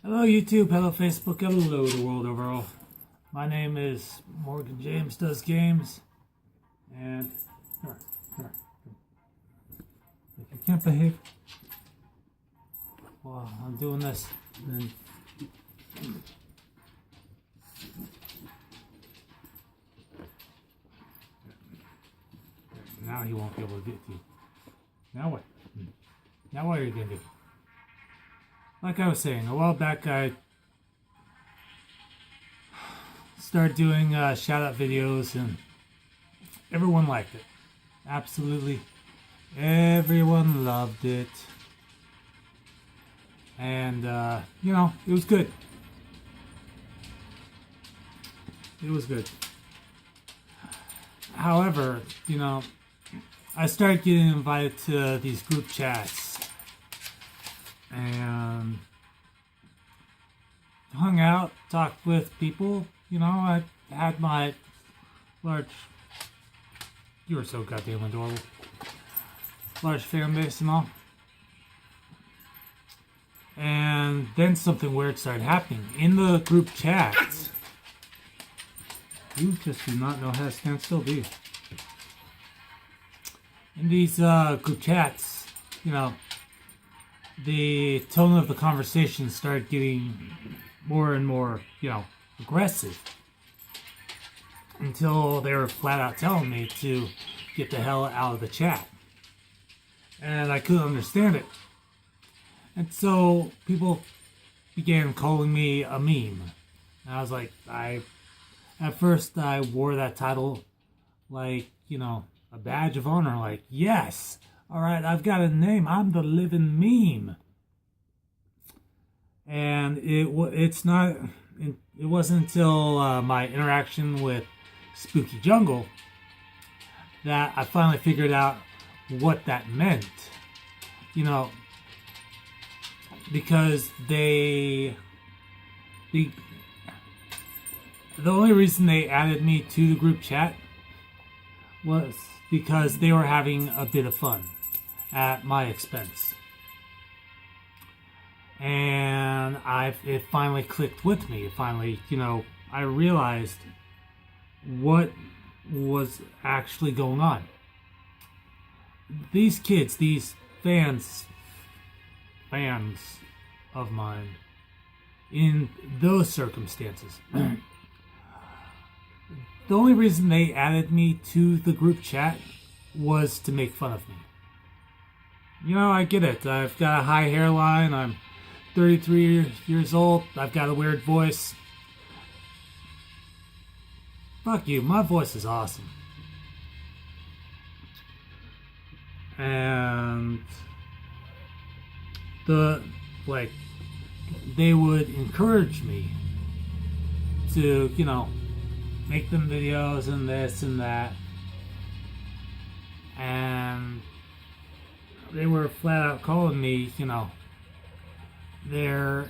Hello YouTube, hello Facebook, hello the world overall. My name is Morgan James Does Games, and come here. If you can't behave while I'm doing this, then now he won't be able to get to you. Now what? Now what are you gonna do? Like I was saying, a while back I started doing shout out videos and everyone liked it. Absolutely everyone loved it. And, it was good. It was good. However, I started getting invited to these group chats and hung out, talked with people. I had my large, you were so goddamn adorable, large fan base and all. And then something weird started happening in the group chats. You just do not know how to stand still, do you? In these group chats, the tone of the conversation started getting more and more, aggressive. Until they were flat out telling me to get the hell out of the chat. And I couldn't understand it. And so people began calling me a meme. And I was like, at first I wore that title like, a badge of honor. Like, yes, all right, I've got a name. I'm the living meme. And it wasn't until my interaction with Spooky Jungle that I finally figured out what that meant. Because the only reason they added me to the group chat was because they were having a bit of fun at my expense. And it finally clicked with me. It finally, I realized what was actually going on. These kids, these fans of mine, in those circumstances, the only reason they added me to the group chat was to make fun of me. I get it. I've got a high hairline. I'm 33 years old. I've got a weird voice. Fuck you. My voice is awesome. And they would encourage me to, make them videos and this and that. And they were flat out calling me, their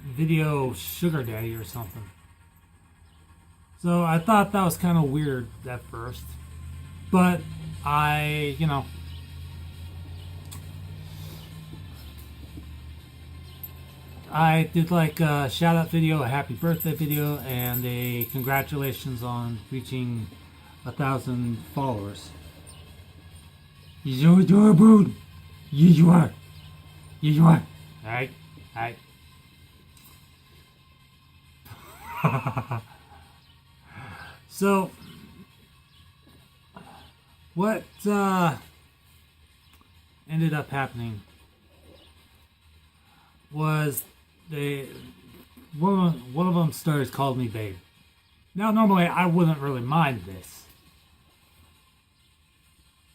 video sugar daddy or something. So I thought that was kind of weird at first. But I did like a shout out video, a happy birthday video, and a congratulations on reaching 1,000 followers. You're so adorable. Yes, you are. Yes, you are. Alright. So, what ended up happening was one of them started calling me babe. Now, normally I wouldn't really mind this,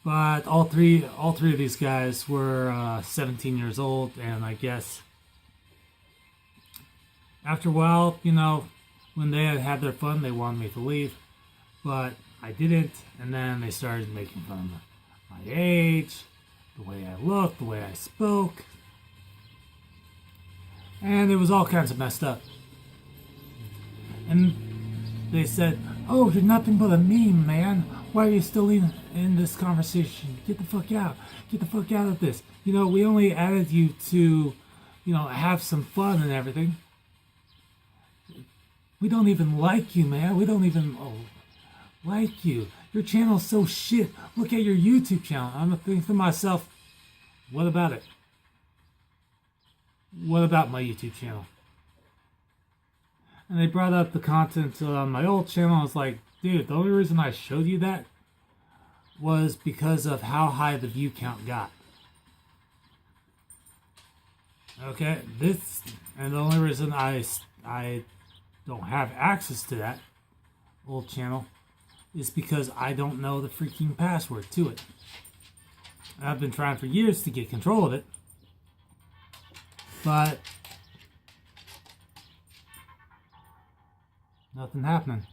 but all three of these guys were 17 years old, and I guess after a while, when they had had their fun, they wanted me to leave, but I didn't, and then they started making fun of my age, the way I looked, the way I spoke. And it was all kinds of messed up. And they said, oh, you're nothing but a meme, man. Why are you still in this conversation? Get the fuck out. Get the fuck out of this. We only added you to have some fun and everything. We don't even like you, man. We don't even like you. Your channel's so shit. Look at your YouTube channel. I'm thinking to myself, what about it? What about my YouTube channel? And they brought up the content on my old channel. I was like, dude, the only reason I showed you that was because of how high the view count got. Okay, and the only reason I don't have access to that old channel is because I don't know the freaking password to it. I've been trying for years to get control of it, but nothing happening.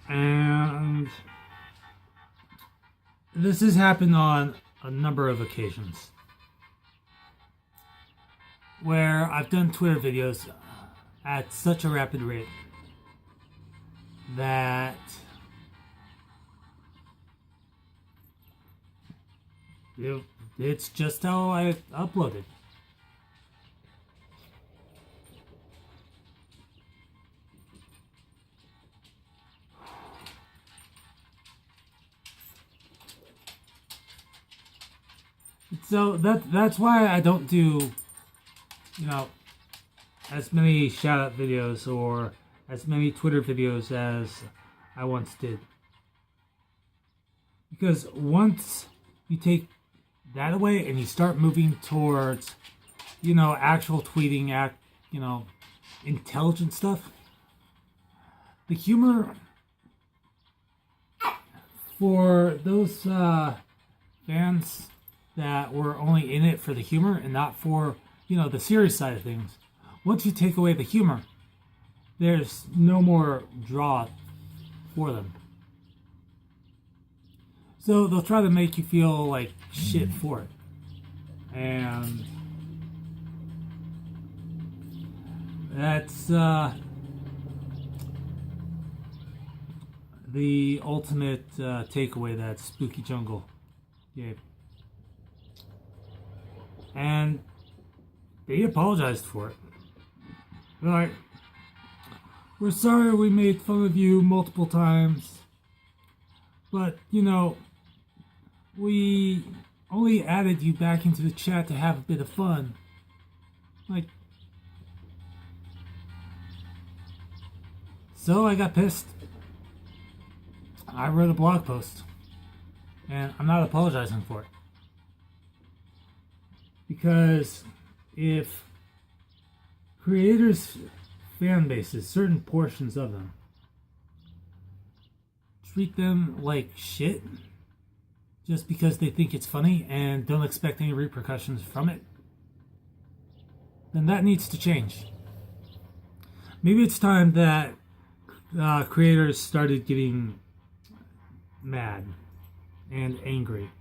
And this has happened on a number of occasions where I've done Twitter videos at such a rapid rate that it's just how I uploaded. So that's why I don't do, as many shout out videos or as many Twitter videos as I once did. Because once you take that away and you start moving towards, actual tweeting, intelligent stuff, the humor for those fans that were only in it for the humor and not for, the serious side of things. Once you take away the humor, there's no more draw for them. So they'll try to make you feel like shit for it. And that's the ultimate takeaway that Spooky Jungle gave. And they apologized for it. They're like, we're sorry we made fun of you multiple times, but, we only added you back into the chat to have a bit of fun. Like, so I got pissed. I wrote a blog post, and I'm not apologizing for it. Because if creators' fan bases, certain portions of them, treat them like shit just because they think it's funny and don't expect any repercussions from it, then that needs to change. Maybe it's time that creators started getting mad and angry.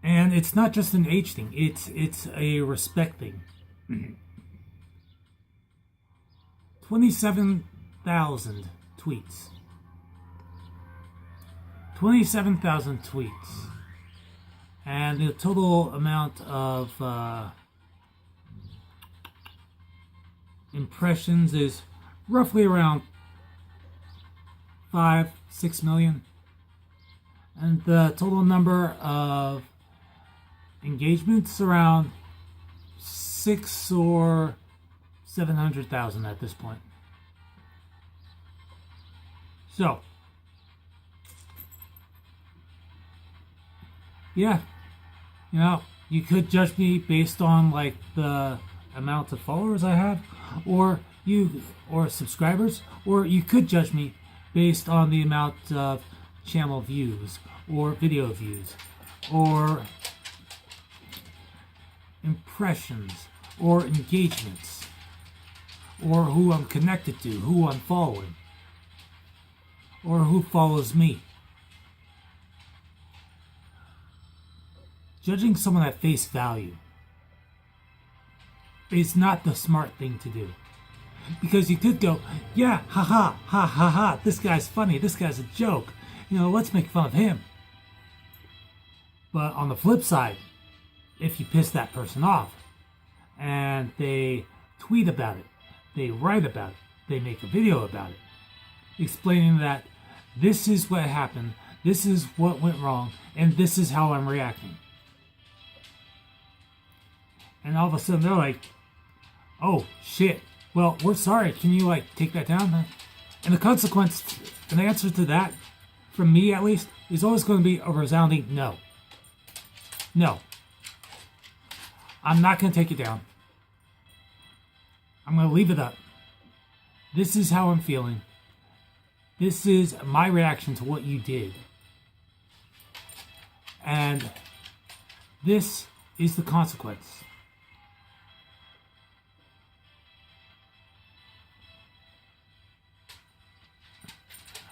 And it's not just an age thing, it's a respect thing. 27,000 tweets. 27,000 tweets. And the total amount of impressions is roughly around 5-6 million. And the total number of engagements around 6 or 700,000 at this point. So, yeah, you could judge me based on like the amount of followers I have, or subscribers, or you could judge me based on the amount of channel views or video views or impressions or engagements or who I'm connected to, who I'm following, or who follows me. judging someone at face value is not the smart thing to do. Because you could go, yeah, ha ha, ha ha ha, this guy's funny, this guy's a joke. Let's make fun of him. But on the flip side, if you piss that person off and they tweet about it, they write about it, they make a video about it, explaining that this is what happened, this is what went wrong, and this is how I'm reacting. And all of a sudden they're like, oh shit, well, we're sorry, can you take that down? And the consequence, an answer to that, from me at least, is always going to be a resounding no. No. I'm not going to take it down. I'm going to leave it up. This is how I'm feeling. This is my reaction to what you did. And this is the consequence.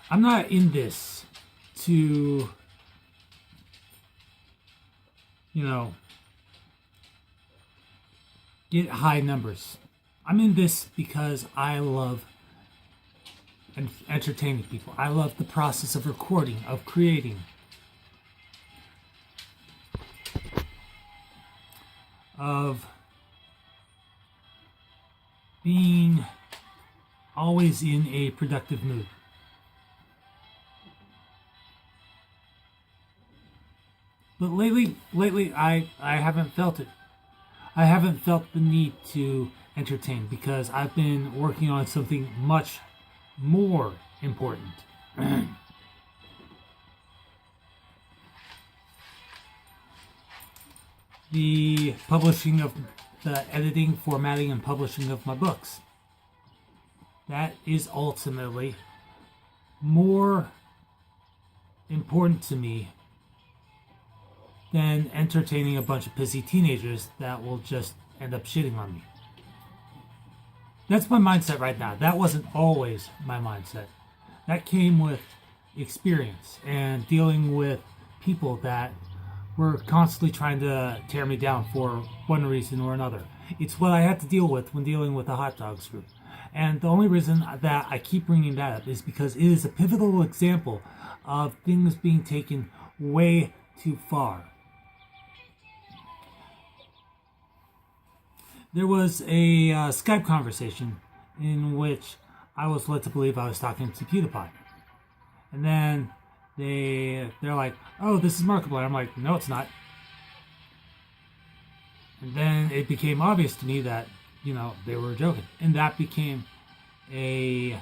I'm not in this to, get high numbers. I'm in this because I love entertaining people. I love the process of recording, of creating, of being always in a productive mood. But lately, I haven't felt it. I haven't felt the need to entertain because I've been working on something much more important. The editing, formatting, and publishing of my books. That is ultimately more important to me than entertaining a bunch of pissy teenagers that will just end up shitting on me. That's my mindset right now. That wasn't always my mindset. That came with experience and dealing with people that were constantly trying to tear me down for one reason or another. It's what I had to deal with when dealing with the hot dogs group. And the only reason that I keep bringing that up is because it is a pivotal example of things being taken way too far. There was a Skype conversation in which I was led to believe I was talking to PewDiePie. And then they're like, oh, this is Markiplier. I'm like, no, it's not. And then it became obvious to me that, they were joking. And that became a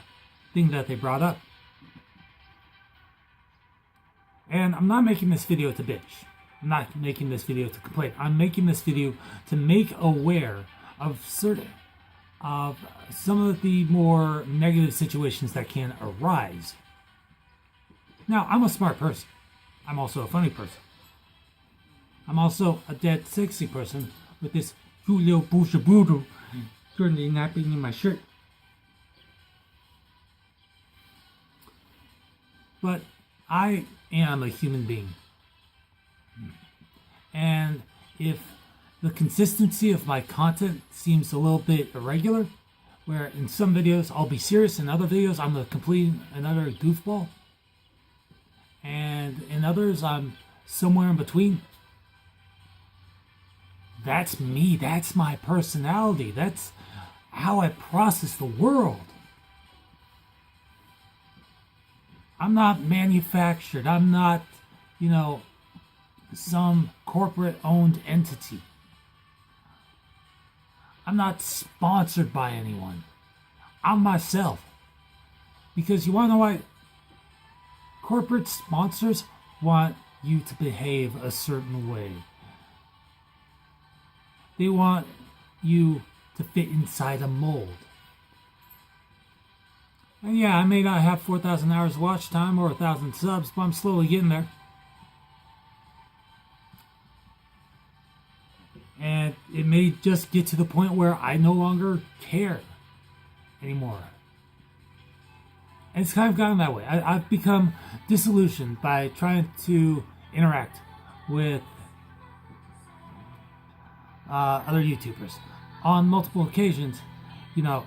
thing that they brought up. And I'm not making this video to bitch. I'm not making this video to complain. I'm making this video to make aware of some of the more negative situations that can arise. Now, I'm a smart person. I'm also a funny person. I'm also a dead sexy person with this Julio Bushabudu currently napping in my shirt. But I am a human being. And if the consistency of my content seems a little bit irregular, where in some videos I'll be serious, in other videos I'm a complete another goofball, and in others I'm somewhere in between. That's me, that's my personality, that's how I process the world. I'm not manufactured, I'm not, some corporate owned entity. I'm not sponsored by anyone. I'm myself. Because you want to know why? Corporate sponsors want you to behave a certain way. They want you to fit inside a mold. And yeah, I may not have 4,000 hours watch time or 1,000 subs, but I'm slowly getting there. And it may just get to the point where I no longer care anymore. And it's kind of gotten that way. I've become disillusioned by trying to interact with other YouTubers. On multiple occasions, you know,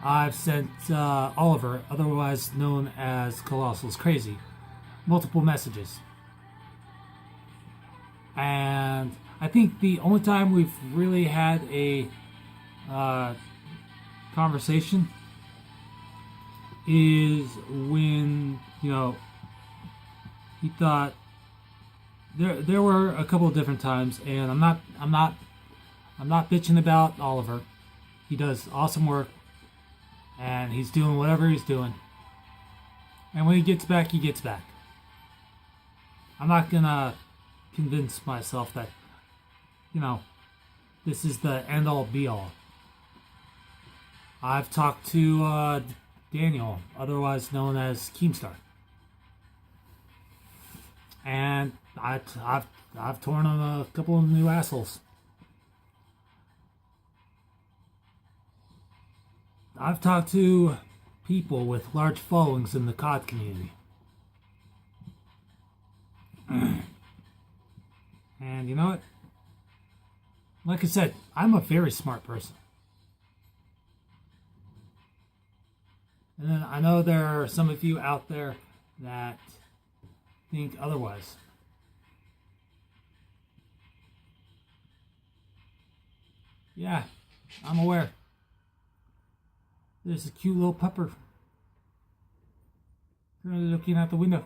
I've sent Oliver, otherwise known as Colossal's Crazy, multiple messages. And I think the only time we've really had a conversation is when, you know, he thought there were a couple of different times, and I'm not bitching about Oliver. He does awesome work, and he's doing whatever he's doing. And when he gets back, he gets back. I'm not gonna convince myself that, you know, this is the end all be all. I've talked to Daniel, otherwise known as Keemstar, and I've torn him a couple of new assholes. I've talked to people with large followings in the COD community. And you know what? Like I said, I'm a very smart person. And then I know there are some of you out there that think otherwise. Yeah, I'm aware. There's a cute little pupper currently looking out the window.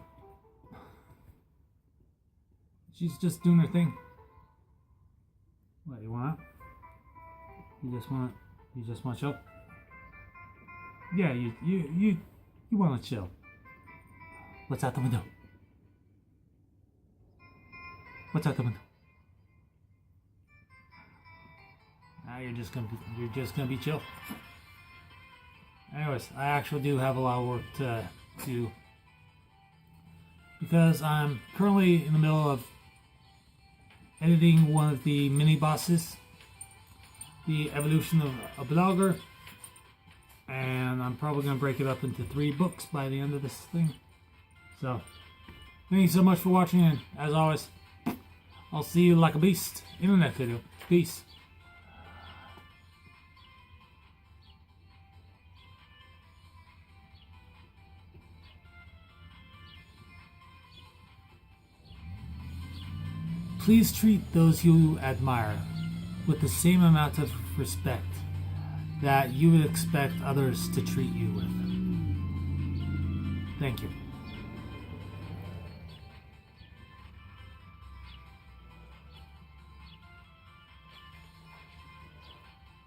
She's just doing her thing. What, you want? You just want to chill? Yeah, you want to chill. What's out the window? What's out the window? Now you're just gonna be chill. Anyways, I actually do have a lot of work to do because I'm currently in the middle of editing one of the mini bosses, The Evolution of a Blogger, and I'm probably going to break it up into 3 books by the end of this thing. So, thank you so much for watching, and as always, I'll see you like a beast in the next video. Peace. Please treat those you admire with the same amount of respect that you would expect others to treat you with. Thank you.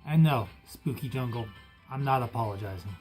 And no, Spooky Jungle, I'm not apologizing.